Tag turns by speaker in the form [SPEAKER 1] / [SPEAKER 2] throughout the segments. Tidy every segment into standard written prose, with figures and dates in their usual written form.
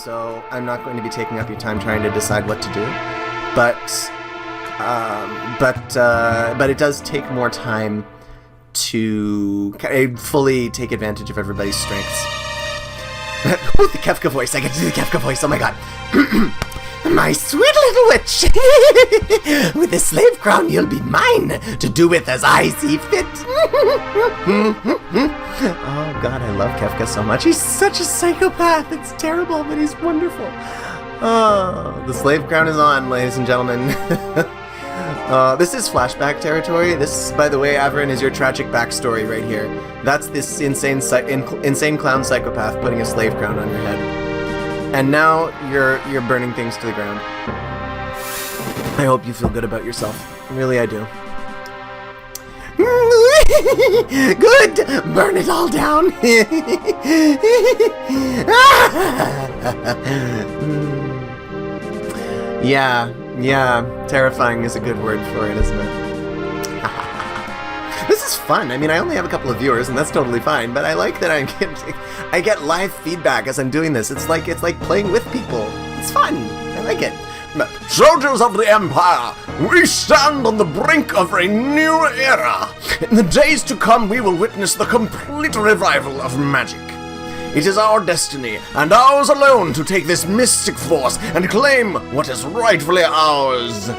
[SPEAKER 1] so I'm not going to be taking up your time trying to decide what to do. But it does take more time to fully take advantage of everybody's strengths. Oh, the Kefka voice! I get to do the Kefka voice. Oh my god! My sweet little witch! With the slave crown, you'll be mine to do with as I see fit. Oh god, I love Kefka so much. He's such a psychopath. It's terrible, but he's wonderful. Oh, the slave crown is on, ladies and gentlemen. This is flashback territory. This, by the way, Averin, is your tragic backstory right here. That's this insane clown psychopath putting a slave crown on your head. And now you're burning things to the ground. I hope you feel good about yourself. Really, I do. Good! Burn it all down! Yeah, terrifying is a good word for it, isn't it? This is fun. I mean, I only have a couple of viewers, and that's totally fine, but I like that I get live feedback as I'm doing this. It's like playing with people. It's fun. I like it.
[SPEAKER 2] Soldiers of the Empire, we stand on the brink of a new era. In the days to come, we will witness the complete revival of magic. It is our destiny, and ours alone, to take this mystic force and claim what is rightfully ours.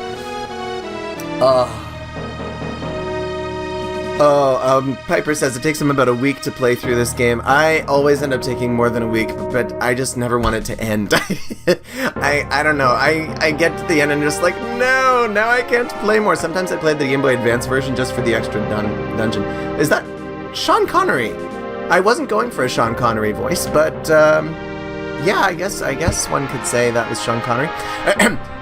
[SPEAKER 1] Piper says it takes him about a week to play through this game. I always end up taking more than a week, but I just never want it to end. I don't know. I get to the end and just like, no, now I can't play more. Sometimes I played the Game Boy Advance version just for the extra dungeon. Is that Sean Connery? I wasn't going for a Sean Connery voice, but yeah, I guess one could say that was Sean Connery.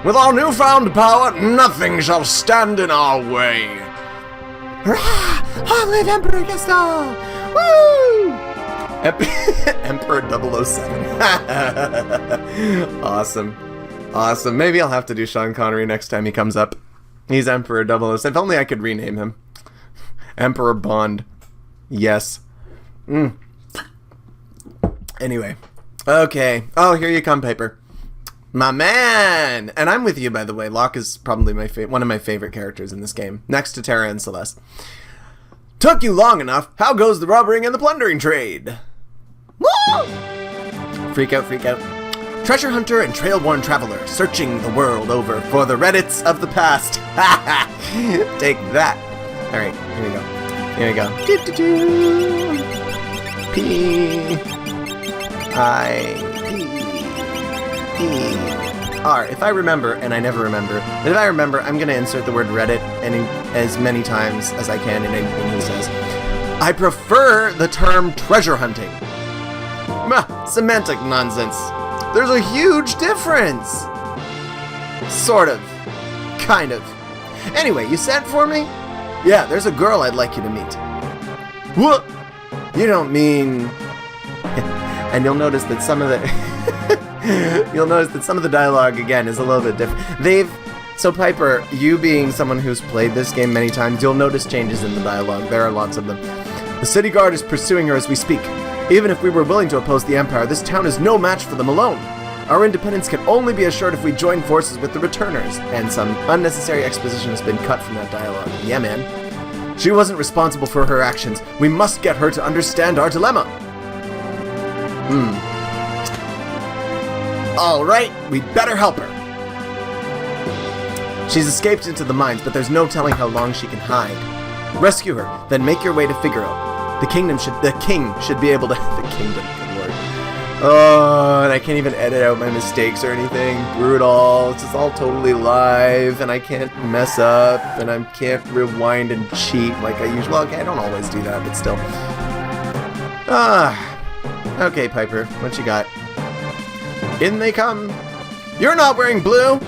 [SPEAKER 2] With our newfound power, nothing shall stand in our way.
[SPEAKER 1] Long live Emperor Gaston! Woo! Emperor 007. Awesome. Maybe I'll have to do Sean Connery next time he comes up. He's Emperor 007. If only I could rename him. Emperor Bond. Yes. Anyway. Okay. Oh, here you come, Piper. My man! And I'm with you, by the way. Locke is probably one of my favorite characters in this game, next to Terra and Celeste. Took you long enough. How goes the robbering and the plundering trade? Woo! Freak out. Treasure hunter and trail-worn traveler, searching the world over for the Reddits of the past. Take that. Alright, here we go. P-I-P-E-R. If I remember, and I never remember, but if I remember, I'm going to insert the word Reddit as many times as I can in anything he says. I prefer the term treasure hunting. Semantic nonsense. There's a huge difference. Sort of. Kind of. Anyway, you sent for me? Yeah, there's a girl I'd like you to meet. What? You don't mean... And you'll notice that some of the... dialogue, again, is a little bit different. So Piper, you being someone who's played this game many times, you'll notice changes in the dialogue. There are lots of them. The city guard is pursuing her as we speak. Even if we were willing to oppose the Empire, this town is no match for them alone. Our independence can only be assured if we join forces with the returners. And some unnecessary exposition has been cut from that dialogue. Yeah, man. She wasn't responsible for her actions. We must get her to understand our dilemma. Alright, we'd better help her. She's escaped into the mines, but there's no telling how long she can hide. Rescue her, then make your way to Figaro. The king should be able to... The kingdom, good lord. Oh, and I can't even edit out my mistakes or anything. Brutal. It's just all totally live, and I can't mess up, and I can't rewind and cheat like I usually... Well, okay, I don't always do that, but still. Okay, Piper, what you got? In they come. You're not wearing blue.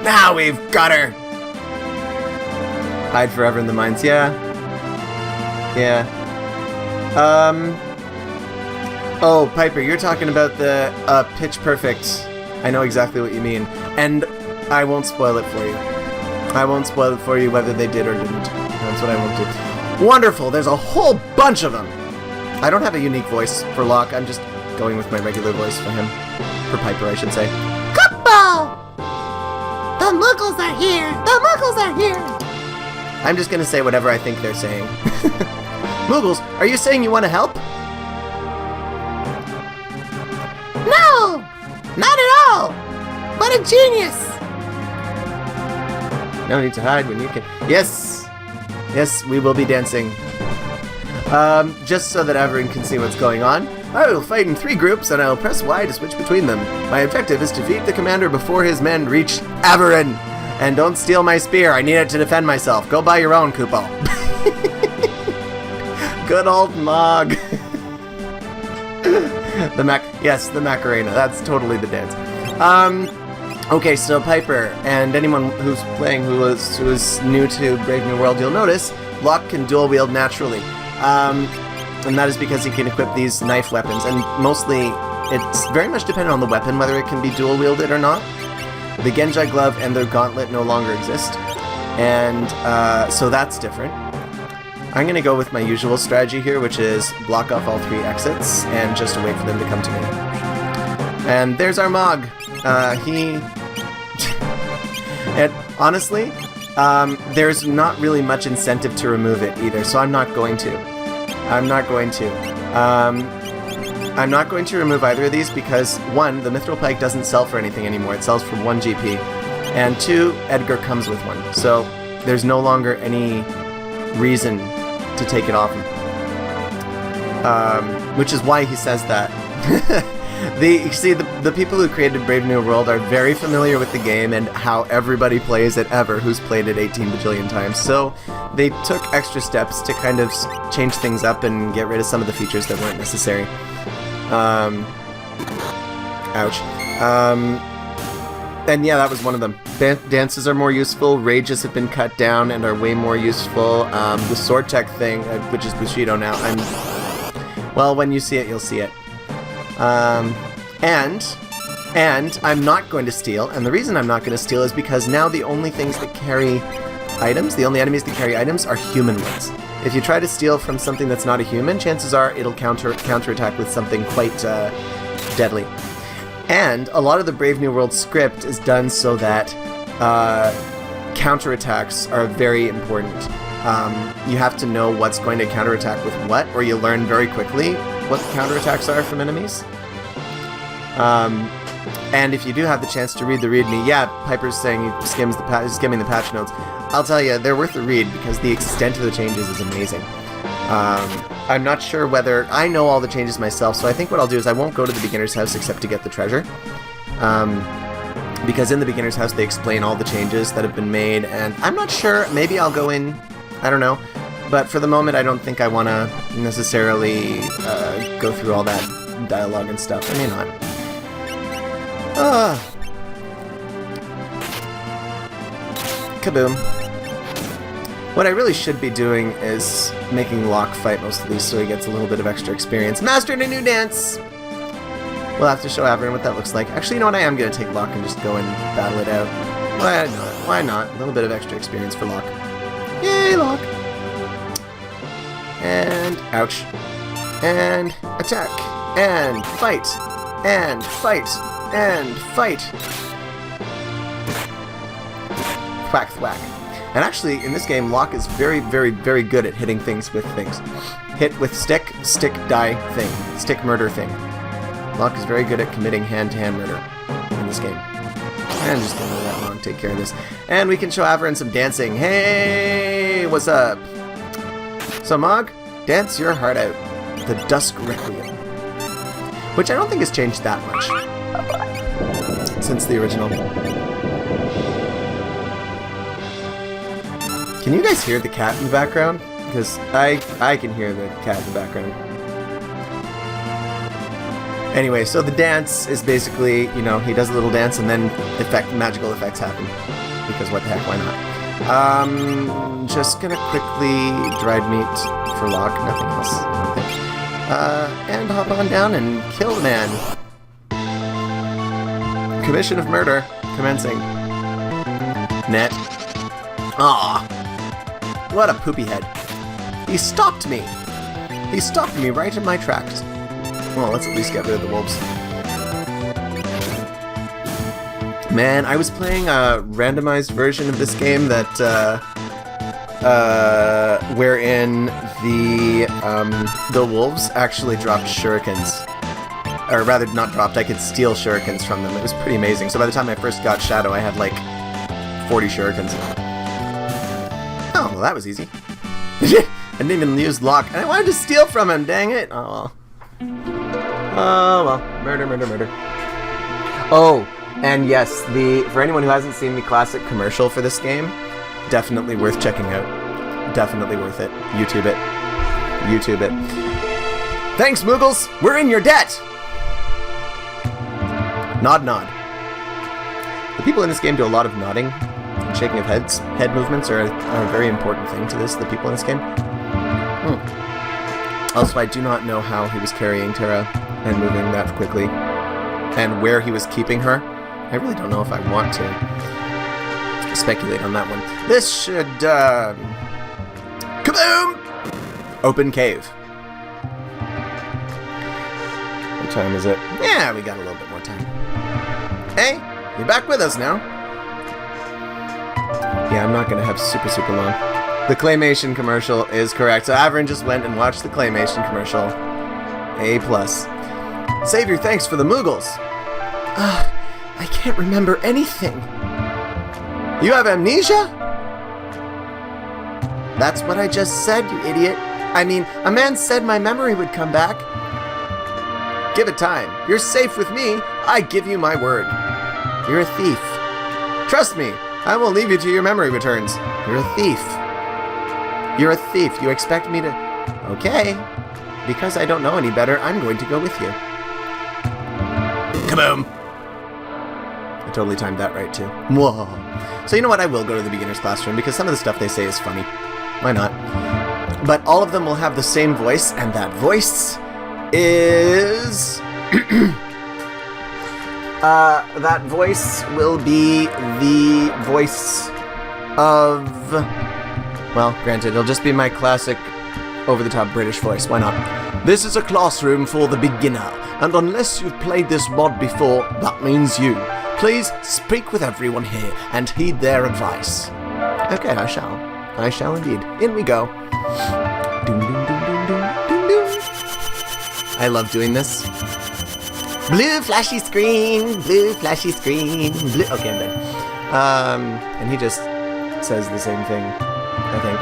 [SPEAKER 1] Now we've got her. Hide forever in the mines. Yeah. Oh, Piper, you're talking about the Pitch Perfect. I know exactly what you mean. And I won't spoil it for you. I won't spoil it for you whether they did or didn't. That's what I won't do. Wonderful. There's a whole bunch of them. I don't have a unique voice for Locke. I'm just going with my regular voice for him. For Piper, I should say.
[SPEAKER 3] Football! The Muggles are here! The Muggles are here!
[SPEAKER 1] I'm just gonna say whatever I think they're saying. Muggles, are you saying you want to help?
[SPEAKER 3] No! Not at all! What a genius!
[SPEAKER 1] No need to hide when you can... Yes! Yes, we will be dancing. Just so that everyone can see what's going on, I will fight in 3 groups and I will press Y to switch between them. My objective is to defeat the commander before his men reach Averin. And don't steal my spear, I need it to defend myself. Go buy your own, Koopo. Good old Mog. The Macarena. That's totally the dance. Okay, so Piper and anyone who's playing who is new to Brave New World, you'll notice Locke can dual wield naturally. And that is because he can equip these knife weapons, and mostly it's very much dependent on the weapon whether it can be dual wielded or not. The Genji glove and the gauntlet no longer exist, and so that's different. I'm going to go with my usual strategy here, which is block off all 3 exits and just wait for them to come to me. And there's our Mog. And honestly, there's not really much incentive to remove it either, so I'm not going to. I'm not going to remove either of these because, 1, the Mithril Pike doesn't sell for anything anymore. It sells for 1 GP. And 2, Edgar comes with one. So there's no longer any reason to take it off him. Which is why he says that. The people who created Brave New World are very familiar with the game and how everybody plays it ever who's played it 18 bajillion times. So they took extra steps to kind of change things up and get rid of some of the features that weren't necessary. Ouch. And yeah, that was one of them. Dances are more useful, rages have been cut down and are way more useful. The sword tech thing, which is Bushido now, well, when you see it, you'll see it. And I'm not going to steal, and the reason I'm not going to steal is because now the only things that carry items, the only enemies that carry items are human ones. If you try to steal from something that's not a human, chances are it'll counterattack with something quite deadly. And a lot of the Brave New World script is done so that counterattacks are very important. You have to know what's going to counterattack with what, or you learn very quickly what the counterattacks are from enemies. And if you do have the chance to read the README, yeah, Piper's saying he skimming the patch notes. I'll tell you, they're worth a read because the extent of the changes is amazing. I'm not sure whether... I know all the changes myself, so I think what I'll do is I won't go to the beginner's house except to get the treasure. Because in the beginner's house they explain all the changes that have been made, and I'm not sure, maybe I'll go in, I don't know. But for the moment, I don't think I want to necessarily go through all that dialogue and stuff. I may not. Kaboom. What I really should be doing is making Locke fight most of these so he gets a little bit of extra experience. Mastering a new dance! We'll have to show Averin what that looks like. Actually, you know what? I am going to take Locke and just go and battle it out. Why not? Why not? A little bit of extra experience for Locke. Yay, Locke! And ouch. And attack. And fight. And fight. And fight. Thwack, thwack. And actually, in this game, Locke is very, very, very good at hitting things with things. Hit with stick, die thing. Stick murder thing. Locke is very good at committing hand-to-hand murder in this game. And just gonna let that long take care of this. And we can show Averin some dancing. Hey, what's up? So Mog, dance your heart out. The Dusk Requiem. Which I don't think has changed that much since the original. Can you guys hear the cat in the background? Because I can hear the cat in the background. Anyway, so the dance is basically, you know, he does a little dance and then magical effects happen. Because what the heck, why not? Just gonna quickly dried meat for Locke, nothing else, I don't think. And hop on down and kill the man. Commission of murder commencing. Net. Ah, what a poopy head. He stopped me. He stopped me right in my tracks. Well, let's at least get rid of the wolves. Man, I was playing a randomized version of this game that, wherein the wolves actually dropped shurikens. Or rather, not dropped, I could steal shurikens from them. It was pretty amazing. So by the time I first got Shadow, I had like 40 shurikens. Oh, well, that was easy. I didn't even use Locke. And I wanted to steal from him, dang it. Oh, well. Oh, well. Murder, murder, murder. Oh, and yes, for anyone who hasn't seen the classic commercial for this game, definitely worth checking out. Definitely worth it. YouTube it. YouTube it. Thanks, Moogles! We're in your debt! Nod, nod. The people in this game do a lot of nodding and shaking of heads. Head movements are a very important thing to the people in this game. Also, I do not know how he was carrying Terra and moving that quickly, and where he was keeping her. I really don't know if I want to speculate on that one. This should, kaboom! Open cave. What time is it? Yeah, we got a little bit more time. Hey, you're back with us now. Yeah, I'm not gonna have super long. The Claymation commercial is correct. So Averin just went and watched the Claymation commercial. A+. Savior, thanks for the Moogles. I can't remember anything. You have amnesia? That's what I just said, you idiot. I mean, a man said my memory would come back. Give it time. You're safe with me. I give you my word. You're a thief. Trust me, I won't leave you till your memory returns. You're a thief. You're a thief. You expect me to... Okay. Because I don't know any better, I'm going to go with you. Kaboom! I totally timed that right, too. Whoa. So you know what? I will go to the beginner's classroom because some of the stuff they say is funny. Why not? But all of them will have the same voice, and that voice is... that voice will be the voice of... Well, granted, it'll just be my classic over-the-top British voice. Why not? This is a classroom for the beginner, and unless you've played this mod before, that means you. Please speak with everyone here and heed their advice. Okay, I shall. I shall indeed. In we go. Doom, doom, doom, doom, doom, doom, doom. I love doing this. Blue flashy screen, blue flashy screen, blue... Okay, I'm done. And he just says the same thing, I think.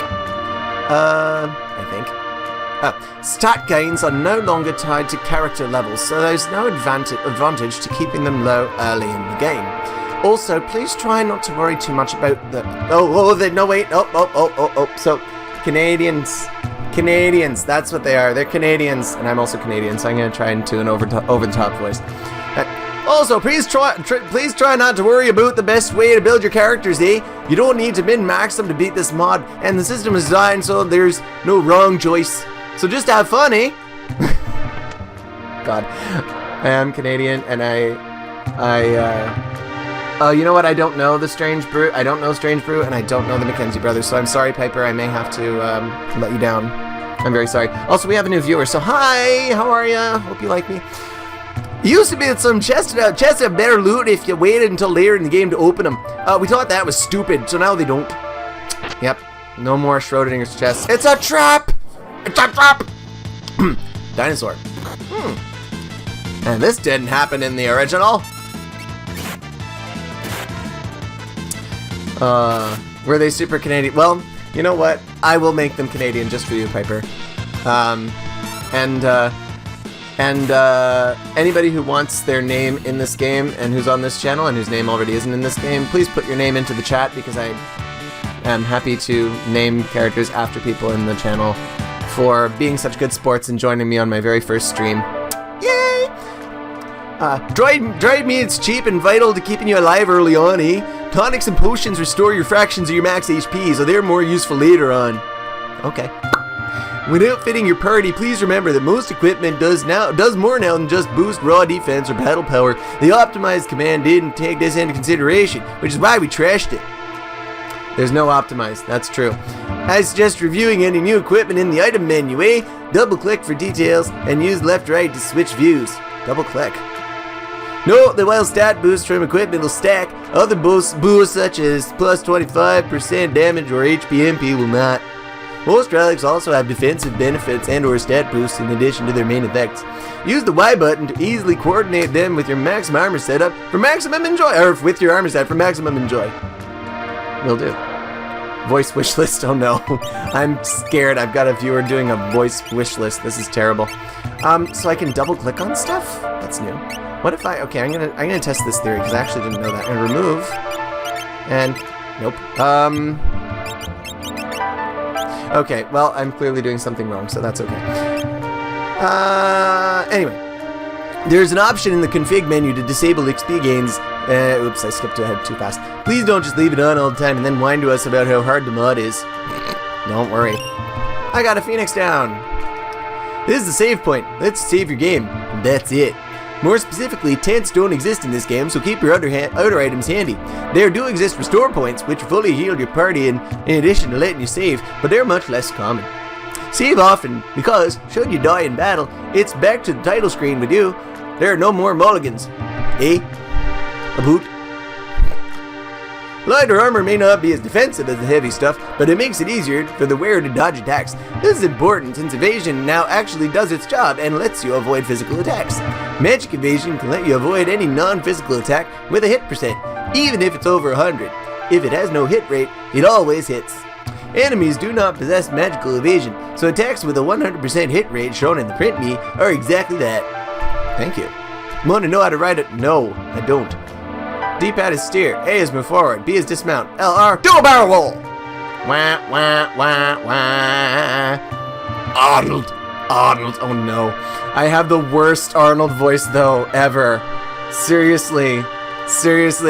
[SPEAKER 1] Stat gains are no longer tied to character levels, so there's no advantage to keeping them low early in the game. Also, please try not to worry too much about the... So, Canadians, that's what they are. They're Canadians, and I'm also Canadian, so I'm going to try and do an over-the-top voice. Also, please try not to worry about the best way to build your characters, eh? You don't need to min-max them to beat this mod, and the system is designed so there's no wrong choice. So just have fun, eh? God. I am Canadian, and you know what? I don't know the Strange Brew. I don't know Strange Brew, and I don't know the Mackenzie Brothers, so I'm sorry, Piper. I may have to let you down. I'm very sorry. Also, we have a new viewer, so hi! How are ya? Hope you like me. Used to be some chests have better loot if you waited until later in the game to open them. We thought that was stupid, so now they don't. Yep. No more Schrodinger's chests. It's a trap! It's a trap! Dinosaur. And this didn't happen in the original. Were they super Canadian? Well, you know what? I will make them Canadian just for you, Piper. Anybody who wants their name in this game and who's on this channel and whose name already isn't in this game, please put your name into the chat because I am happy to name characters after people in the channel for being such good sports and joining me on my very first stream. Yay! Dried meat's cheap and vital to keeping you alive early on, eh? Tonics and potions restore your fractions of your max HP, so they're more useful later on. Okay. When outfitting your party, please remember that most equipment does more now than just boost raw defense or battle power. The optimized command didn't take this into consideration, which is why we trashed it. There's no optimized, that's true. I suggest reviewing any new equipment in the item menu, eh? Double-click for details and use left-right to switch views. Double-click. Note that while stat boosts from equipment will stack, other boosts such as plus 25% damage or HP MP will not. Most relics also have defensive benefits and or stat boosts in addition to their main effects. Use the Y button to easily coordinate them with your maximum armor setup for maximum enjoy, or with your armor set for maximum enjoy. Will do. Voice wish list, oh no. I'm scared, I've got a viewer doing a voice wish list, this is terrible. So I can double click on stuff? That's new. What if okay, I'm gonna test this theory, because I actually didn't know that. And remove, and, nope. Okay, well, I'm clearly doing something wrong, so that's okay. Anyway. There's an option in the config menu to disable XP gains. Oops, I skipped ahead too fast. Please don't just leave it on all the time and then whine to us about how hard the mod is. Don't worry. I got a Phoenix down. This is the save point. Let's save your game. And that's it. More specifically, tents don't exist in this game, so keep your outer items handy. There do exist restore points, which fully heal your party in addition to letting you save, but they're much less common. Save often, because, should you die in battle, it's back to the title screen with you. There are no more mulligans. Eh? A boot? Lighter armor may not be as defensive as the heavy stuff, but it makes it easier for the wearer to dodge attacks. This is important since evasion now actually does its job and lets you avoid physical attacks. Magic evasion can let you avoid any non-physical attack with a hit percent, even if it's over 100. If it has no hit rate, it always hits. Enemies do not possess magical evasion, so attacks with a 100% hit rate shown in the print me are exactly that. Thank you. Want to know how to ride it? No, I don't. D-pad is steer, A is move forward, B is dismount, LR, do a barrel roll! Wah, wah, wah, wah. Arnold, oh no. I have the worst Arnold voice though, ever. Seriously,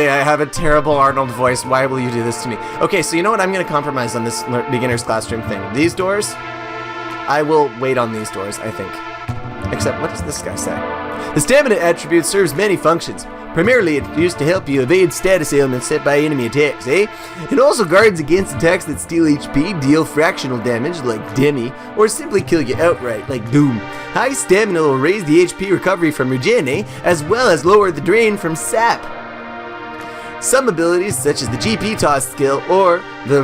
[SPEAKER 1] I have a terrible Arnold voice. Why will you do this to me? Okay, so you know what? I'm going to compromise on this beginner's classroom thing. These doors, I will wait on these doors, I think. Except, what does this guy say? The stamina attribute serves many functions. Primarily, it's used to help you evade status ailments set by enemy attacks, eh? It also guards against attacks that steal HP, deal fractional damage, like Demi, or simply kill you outright, like Doom. High stamina will raise the HP recovery from regen, eh? As well as lower the drain from sap. Some abilities, such as the GP toss skill or the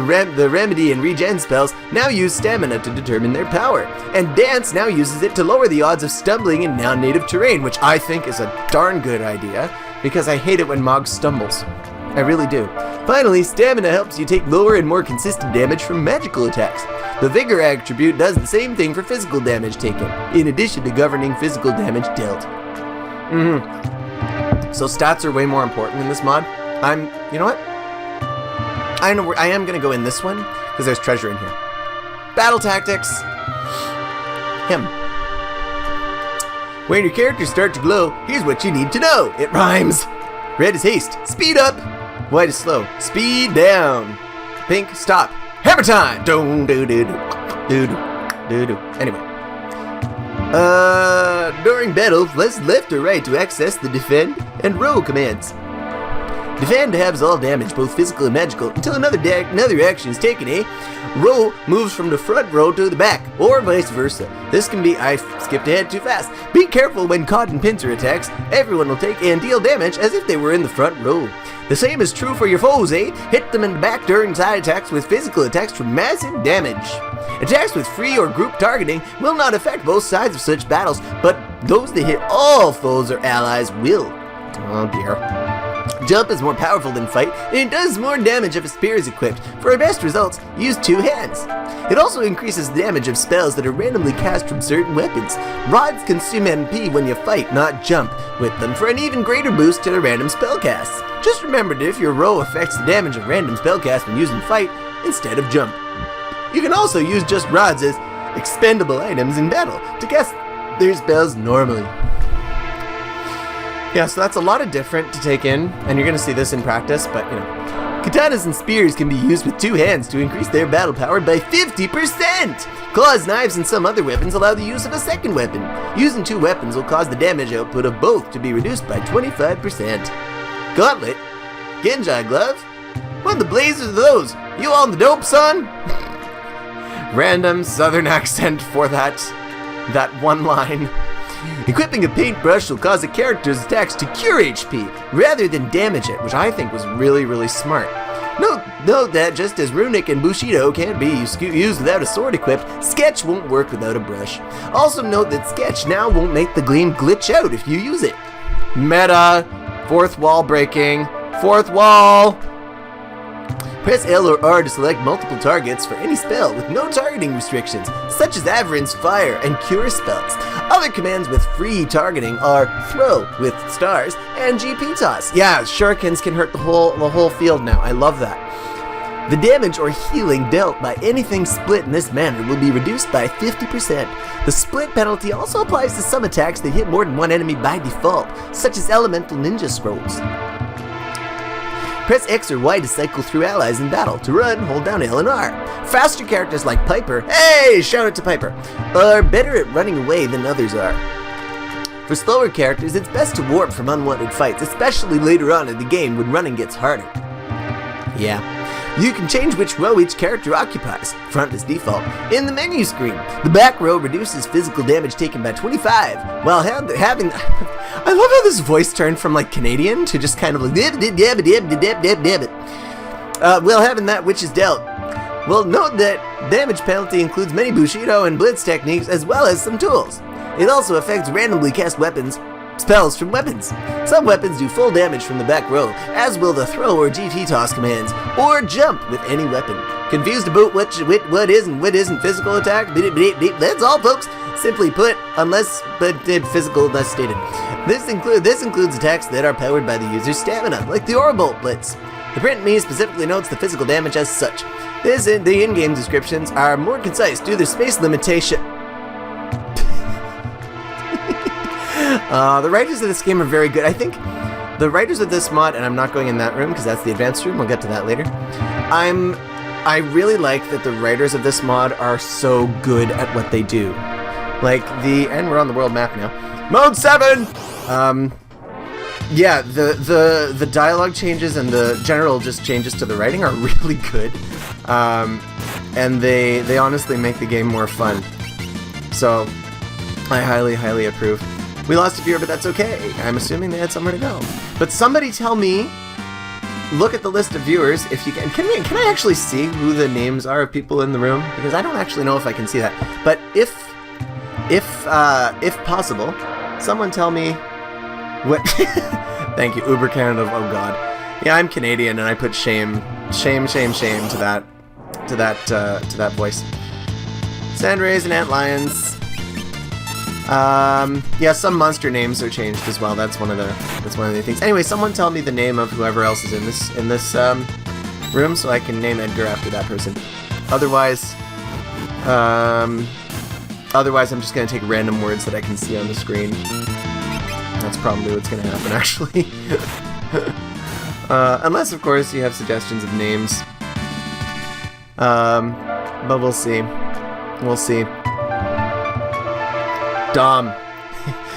[SPEAKER 1] remedy and regen spells, now use stamina to determine their power. And dance now uses it to lower the odds of stumbling in non-native terrain, which I think is a darn good idea, because I hate it when Mog stumbles. I really do. Finally, stamina helps you take lower and more consistent damage from magical attacks. The vigor attribute does the same thing for physical damage taken, in addition to governing physical damage dealt. So stats are way more important in this mod. You know what? I am gonna go in this one, because there's treasure in here. Battle tactics! Him. When your characters start to glow, here's what you need to know. It rhymes. Red is haste. Speed up. White is slow. Speed down. Pink, stop. Hammer time! Anyway. During battle, press left or right to access the defend and row commands. Defend halves all damage, both physical and magical, until another action is taken, eh? Row moves from the front row to the back, or vice versa. This can be... I skipped ahead too fast. Be careful when caught in pincer attacks. Everyone will take and deal damage as if they were in the front row. The same is true for your foes, eh? Hit them in the back during side attacks with physical attacks for massive damage. Attacks with free or group targeting will not affect both sides of such battles, but those that hit all foes or allies will. Oh dear. Jump is more powerful than fight, and it does more damage if a spear is equipped. For our best results, use 2 hands. It also increases the damage of spells that are randomly cast from certain weapons. Rods consume MP when you fight, not jump with them, for an even greater boost to the random spell casts. Just remember that if your row affects the damage of random spell casts when using fight, instead of jump. You can also use just rods as expendable items in battle to cast their spells normally. Yeah, so that's a lot of different to take in, and you're going to see this in practice, but, you know. Katanas and spears can be used with 2 hands to increase their battle power by 50%! Claws, knives, and some other weapons allow the use of a second weapon. Using 2 weapons will cause the damage output of both to be reduced by 25%. Gauntlet? Genji glove? What the blazes are those? You on the dope, son? Random southern accent for that one line. Equipping a paintbrush will cause a character's attacks to cure HP rather than damage it, which I think was really, really smart. Note that just as Runic and Bushido can't be used without a sword equipped, Sketch won't work without a brush. Also note that Sketch now won't make the gleam glitch out if you use it. Meta. Fourth wall breaking. Fourth wall. Press L or R to select multiple targets for any spell with no targeting restrictions, such as Averin's Fire and Cure spells. Other commands with free targeting are Throw with stars and GP Toss. Yeah, shurikens can hurt the whole field now. I love that. The damage or healing dealt by anything split in this manner will be reduced by 50%. The split penalty also applies to some attacks that hit more than one enemy by default, such as Elemental Ninja Scrolls. Press X or Y to cycle through allies in battle. To run, hold down L and R. Faster characters like Piper, hey, shout it to Piper, are better at running away than others are. For slower characters, it's best to warp from unwanted fights, especially later on in the game when running gets harder. Yeah. You can change which row each character occupies. Front is default. In the menu screen, the back row reduces physical damage taken by 25, while having... I love how this voice turned from like Canadian to just kind of like while having that which is dealt. Well, note that damage penalty includes many Bushido and Blitz techniques as well as some tools. It also affects randomly cast spells from weapons. Some weapons do full damage from the back row, as will the throw or GT toss commands, or jump with any weapon. Confused about what is and what isn't physical attack? That's all, folks. Simply put, physical unless stated. This includes attacks that are powered by the user's stamina, like the Orbolt Blitz. The print me specifically notes the physical damage as such. The in-game descriptions are more concise due to their space limitation. The writers of this game are very good. I think the writers of this mod, and I'm not going in that room because that's the advanced room, we'll get to that later. I really like that the writers of this mod are so good at what they do. And we're on the world map now. Mode 7! Yeah, the dialogue changes and the general just changes to the writing are really good. And they honestly make the game more fun. So, I highly, highly approve. We lost a viewer, but that's okay. I'm assuming they had somewhere to go. But somebody tell me, look at the list of viewers if you can. Can I actually see who the names are of people in the room? Because I don't actually know if I can see that. But if possible, someone tell me what. Thank you, Uber Canada. Oh God. Yeah, I'm Canadian, and I put shame to that voice. Sandrays and Antlions. Yeah, some monster names are changed as well. That's one of the things. Anyway, someone tell me the name of whoever else is in this room, so I can name Edgar after that person. Otherwise, I'm just gonna take random words that I can see on the screen. That's probably what's gonna happen, actually. Unless, of course, you have suggestions of names. But we'll see. We'll see. Dom.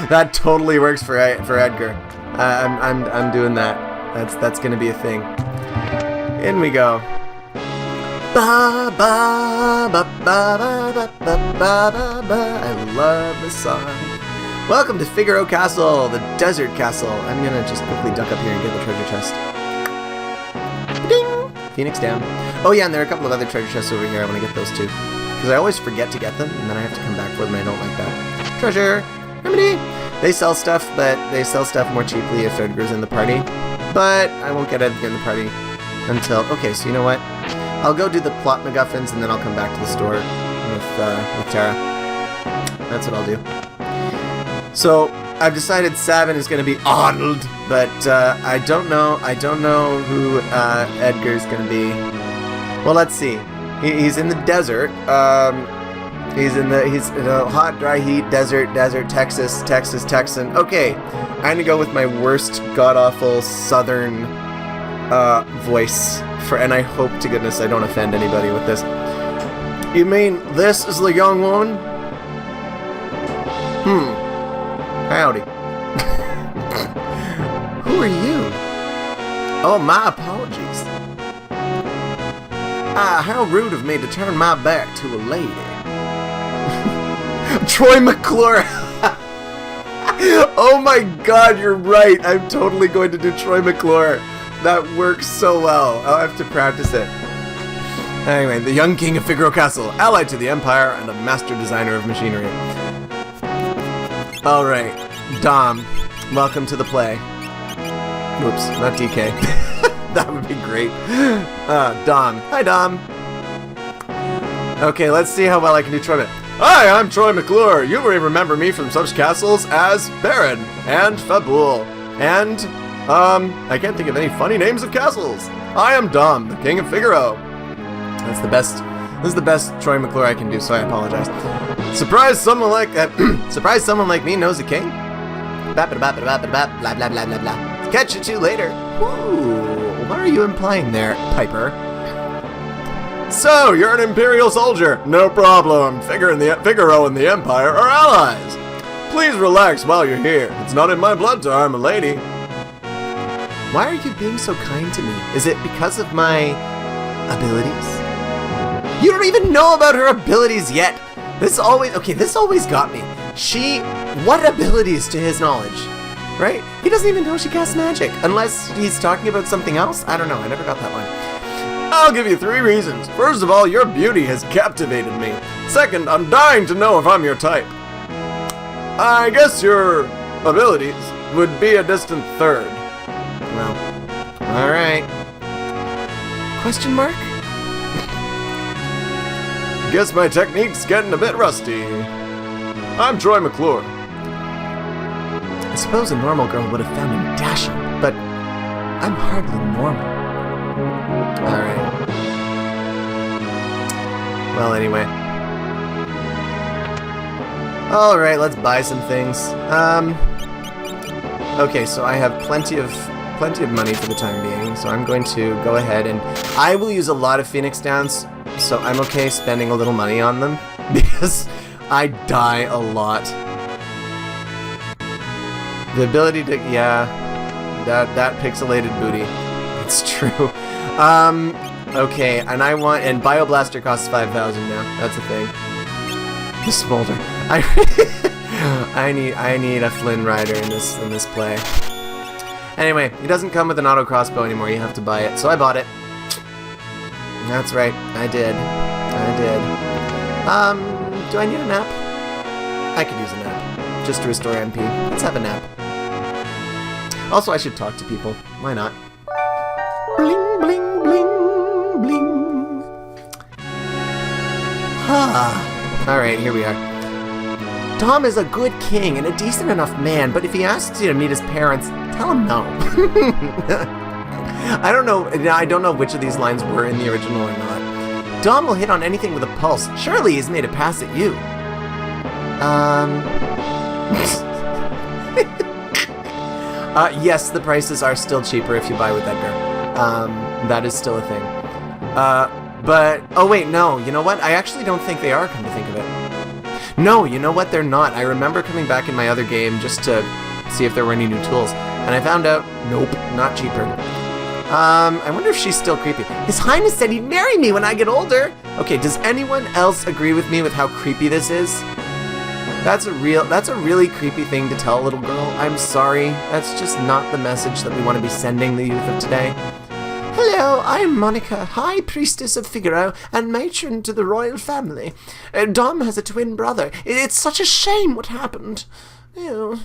[SPEAKER 1] That totally works for Edgar. I'm doing that. That's gonna be a thing. In we go. Ba ba ba ba ba ba ba ba ba. I love this song. Welcome to Figaro Castle, the desert castle. I'm gonna just quickly duck up here and get the treasure chest. Ding! Phoenix down. Oh yeah, and there are a couple of other treasure chests over here. I want to get those too, because I always forget to get them, and then I have to come back for them. I don't like that. Treasure! Remedy! They sell stuff, but they sell stuff more cheaply if Edgar's in the party. But I won't get Edgar in the party until... Okay, so you know what? I'll go do the plot MacGuffins, and then I'll come back to the store with Tara. That's what I'll do. So, I've decided Savin is going to be Arnold, but I don't know who Edgar's going to be. Well, let's see. He's in the desert. He's in the hot, dry heat, desert, Texas, Texan. Okay, I'm gonna go with my worst, god-awful southern voice and I hope to goodness I don't offend anybody with this. You mean this is the young woman? Howdy. Who are you? Oh, my apologies.
[SPEAKER 2] Ah, how rude of me to turn my back to a lady.
[SPEAKER 1] Troy McClure. Oh my god, you're right. I'm totally going to do Troy McClure. That works so well. I'll have to practice it. Anyway, the young king of Figaro Castle, allied to the Empire and a master designer of machinery. Alright, Dom, welcome to the play. Whoops, not DK. That would be great. Dom. Hi, Dom. Okay, let's see how well I can do Troy. Hi, I'm Troy McClure. You may remember me from such castles as Baron and Fabul and, I can't think of any funny names of castles. I am Dom, the king of Figaro. That's the best. This is the best Troy McClure I can do, so I apologize. Surprise someone like surprise someone like me knows a king? Blah blah blah blah blah blah blah blah blah blah. Catch you two later. Ooh, what are you implying there, Piper? So, you're an Imperial soldier. No problem. Figaro and the Empire are allies. Please relax while you're here. It's not in my blood to harm a lady. Why are you being so kind to me? Is it because of my abilities? You don't even know about her abilities yet. This always got me. What abilities to his knowledge? Right? He doesn't even know she casts magic. Unless he's talking about something else. I don't know. I never got that one. I'll give you 3 reasons. First of all, your beauty has captivated me. Second, I'm dying to know if I'm your type. I guess your abilities would be a distant third. Well, alright. Question mark? Guess my technique's getting a bit rusty. I'm Troy McClure. I suppose a normal girl would have found him dashing, but I'm hardly normal. Alright. Well, anyway. Alright, let's buy some things. Okay, so I have plenty of money for the time being, so I'm going to go ahead and I will use a lot of Phoenix Downs, so I'm okay spending a little money on them because I die a lot. The ability to, yeah, that pixelated booty. It's true. Okay, and Bioblaster costs 5,000 now. That's a thing. The Smolder. I need a Flynn Rider in this play. Anyway, it doesn't come with an auto crossbow anymore. You have to buy it. So I bought it. That's right. I did. Do I need a nap? I could use a nap. Just to restore MP. Let's have a nap. Also, I should talk to people. Why not? Bling, bling, bling, bling. Alright, here we are. Tom is a good king and a decent enough man, but if he asks you to meet his parents, tell him no. I don't know which of these lines were in the original or not. Dom will hit on anything with a pulse. Surely he's made a pass at you. Yes, the prices are still cheaper if you buy with Edgar. That is still a thing. But, oh wait, no, you know what? I actually don't think they are, come to think of it. No, you know what? They're not. I remember coming back in my other game just to see if there were any new tools. And I found out, nope, not cheaper. I wonder if she's still creepy. His Highness said he'd marry me when I get older. Okay, does anyone else agree with me with how creepy this is? That's a really creepy thing to tell a little girl. I'm sorry. That's just not the message that we want to be sending the youth of today. Hello, I'm Monica, High Priestess of Figaro and matron to the royal family. Dom has a twin brother. It's such a shame what happened. Ew,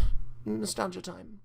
[SPEAKER 1] nostalgia time.